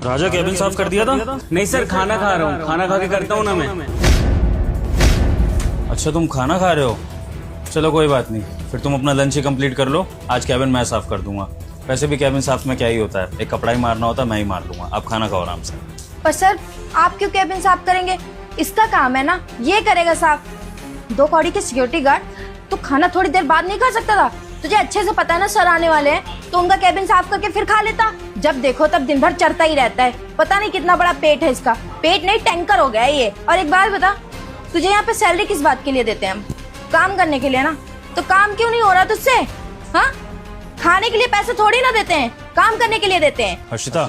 राजा cabin साफ कर दिया था? नहीं सर, खाना खा रहा हूँ, खाना खा के करता हूँ ना मैं। अच्छा तुम खाना खा रहे हो, चलो कोई बात नहीं, फिर तुम अपना लंच ही कंप्लीट कर लो। आज केबिन मैं साफ कर दूंगा। वैसे भी केबिन साफ में क्या ही होता है, एक कपड़ा ही मारना होता है, मैं ही मार लूंगा। आप खाना खाओ आराम से। पर सर आप क्यों केबिन साफ करेंगे? इसका काम है ना, ये करेगा साफ। 2 कौड़ी के सिक्योरिटी गार्ड तो खाना थोड़ी देर बाद नहीं खा सकता था? तुझे अच्छे से पता है ना सर आने वाले हैं, तो उनका केबिन साफ करके फिर खा लेता। जब देखो तब दिन भर चरता ही रहता है, पता नहीं कितना बड़ा पेट है इसका। पेट नहीं टैंकर हो गया है ये। और एक बात बता, तुझे यहाँ पे सैलरी किस बात के लिए देते हैं? हम काम करने के लिए ना, तो काम क्यों नहीं हो रहा तुझसे? हाँ, खाने के लिए पैसे थोड़ी ना देते हैं, काम करने के लिए देते हैं। Harshita,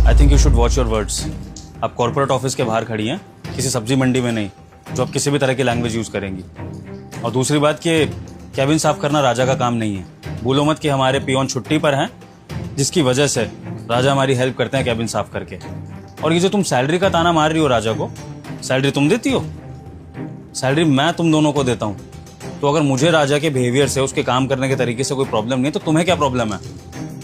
I think you should watch your words. आप कॉर्पोरेट ऑफिस के बाहर खड़ी हैं, किसी सब्जी मंडी में नहीं, जो आप किसी भी तरह की लैंग्वेज यूज करेंगी। और दूसरी बात कि केबिन साफ करना राजा का काम नहीं है। भूलो मत कि हमारे पियोन छुट्टी पर हैं, जिसकी वजह से राजा हमारी हेल्प करते हैं केबिन साफ करके। और ये जो तुम सैलरी का ताना मार रही हो राजा को, सैलरी तुम देती हो? सैलरी मैं तुम दोनों को देता हूँ। तो अगर मुझे राजा के बिहेवियर से, उसके काम करने के तरीके से कोई प्रॉब्लम नहीं है, तो तुम्हें क्या प्रॉब्लम है?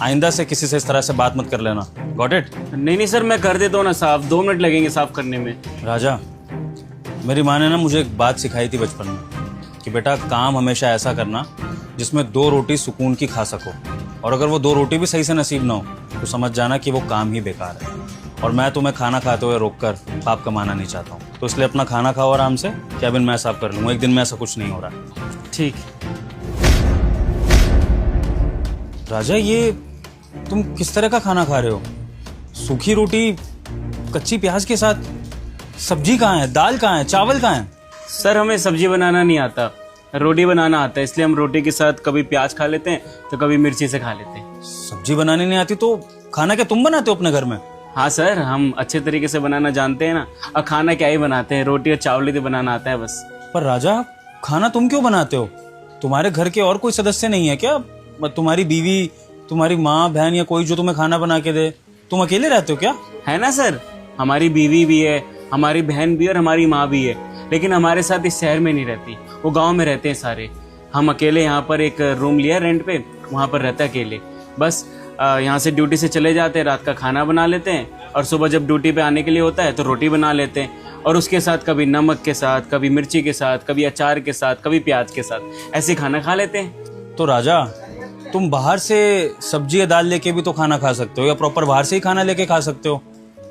आइंदा से किसी से इस तरह से बात मत कर लेना। Got it? नहीं सर, मैं कर देता हूँ ना साफ, 2 मिनट लगेंगे साफ करने में। राजा, मेरी माँ ने ना मुझे एक बात सिखाई थी बचपन में कि बेटा काम हमेशा ऐसा करना जिसमें 2 रोटी सुकून की खा सको। और अगर वो 2 रोटी भी सही से नसीब ना हो तो समझ जाना कि वो काम ही बेकार है। और मैं तुम्हें खाना खाते हुए रोककर पाप कमाना नहीं चाहता हूँ। तो इसलिए अपना खाना खाओ आराम से, केबिन मैं साफ कर लूँगा। एक दिन में ऐसा कुछ नहीं हो रहा। ठीक। राजा, ये तुम किस तरह का खाना खा रहे हो? सूखी रोटी कच्ची प्याज के साथ? सब्जी कहाँ है, दाल कहाँ है, चावल कहाँ है? सर हमें सब्जी बनाना नहीं आता, रोटी बनाना आता है, इसलिए हम रोटी के साथ कभी प्याज खा लेते हैं तो कभी मिर्ची से खा लेते हैं। सब्जी बनानी नहीं आती तो खाना क्या तुम बनाते हो अपने घर में? हाँ सर, हम अच्छे तरीके से बनाना जानते हैं ना। और खाना क्या ही बनाते हैं, रोटी और चावल ही तो बनाना आता है बस। पर राजा, खाना तुम क्यों बनाते हो? तुम्हारे घर के और कोई सदस्य नहीं है क्या? तुम्हारी बीवी, तुम्हारी माँ बहन या कोई जो तुम्हें खाना बना के दे? तुम अकेले रहते हो क्या? है ना सर, हमारी बीवी भी है, हमारी बहन भी और हमारी माँ भी है, लेकिन हमारे साथ इस शहर में नहीं रहती, वो गांव में रहते हैं सारे। हम अकेले यहाँ पर एक रूम लिया रेंट पे, वहाँ पर रहते अकेले। बस यहाँ से ड्यूटी से चले जाते हैं, रात का खाना बना लेते हैं, और सुबह जब ड्यूटी पे आने के लिए होता है तो रोटी बना लेते हैं, और उसके साथ कभी नमक के साथ, कभी मिर्ची के साथ, कभी अचार के साथ, कभी प्याज के साथ, ऐसे खाना खा लेते हैं। तो राजा, तुम बाहर से सब्जी या दाल लेके भी तो खाना खा सकते हो, या प्रॉपर बाहर से ही खाना लेके खा सकते हो।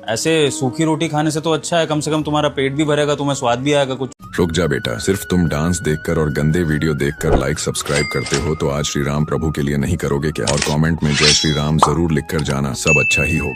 ऐसे सूखी रोटी खाने से तो अच्छा है, कम से कम तुम्हारा पेट भी भरेगा, तुम्हें स्वाद भी आएगा कुछ। रुक जा बेटा, सिर्फ तुम डांस देखकर और गंदे वीडियो देखकर लाइक सब्सक्राइब करते हो तो आज श्री राम प्रभु के लिए नहीं करोगे क्या? और कमेंट में जय श्री राम जरूर लिखकर जाना, सब अच्छा ही हो।